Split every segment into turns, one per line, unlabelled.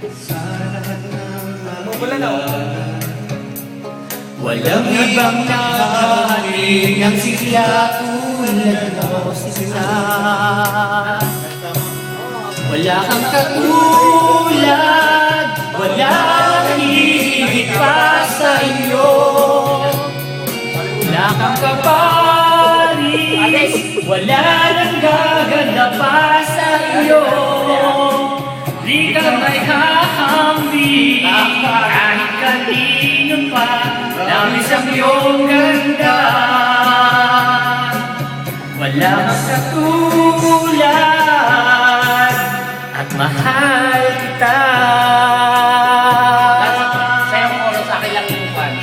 Sa lahat ng
Wala na.
walang ibang nakahaling ang sigla tulad mo sila. Wala kang katulad, wala kang hihigit pa sa iyo. Wala kang kaparis, wala nang gaganda pa sa iyo. Di ka may hahambing, kahit kanino pa, labis ang iyong ganda. Wala kang katulad, at mahal kita.
Sayang mo sa akin lang yung fan.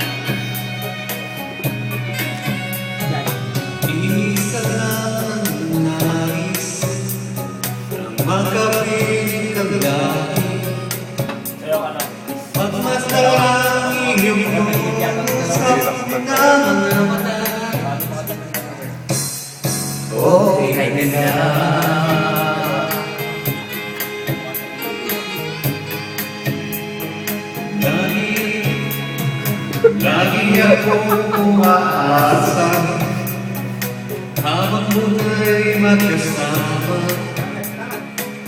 Isa lang ang nais, ang makapiling kang lagi. Pagmasarang iyong usap na okay na. Lagi akong umaasa habang muna'y magkasama.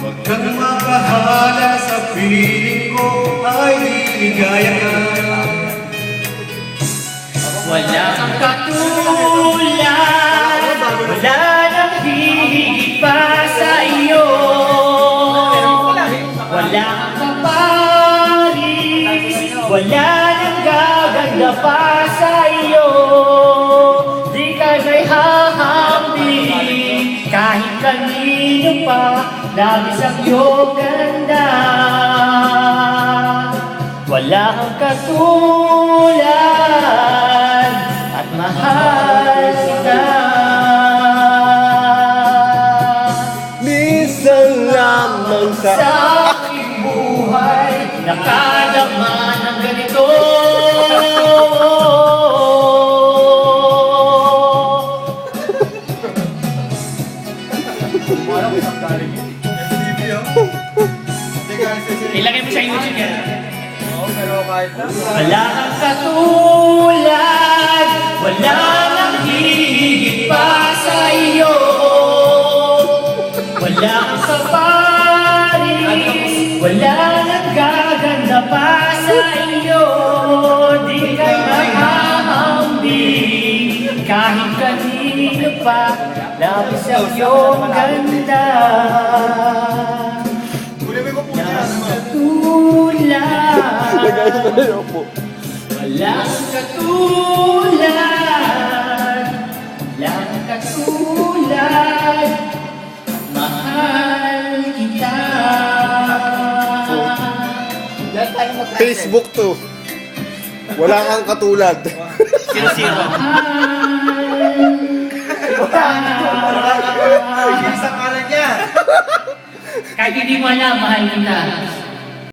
Huwag kang mapahala sa piling ko ay ligaya ka. Wala kang katulad, wala nang hihigit pa sa iyo. Wala kang kaparis, wala nang gaganda pa sa iyo. Di ka na'y hahambing, kahit kanino pa, labis ang iyong ganda. Wala kang katulad, at mahal kita.
Minsan lamang
Sa aking buhay, nakadama ng ganito. Ilagay mo sa YouTube yan.
Oo, pero kahit na.
Wala kang katulad, wala nang hihigit pa sa iyo. Wala kang kaparis, wala nang gaganda pa sa iyo. Di ka nakahambing, kahit kanino pa, labis ang iyong ganda. Katulad, walang katulad, walang katulad, mahal kita.
Facebook to. Wala kang katulad.
Sino-sino?
Isang kalan niya.
Kahit hindi mo alam, mahal kita.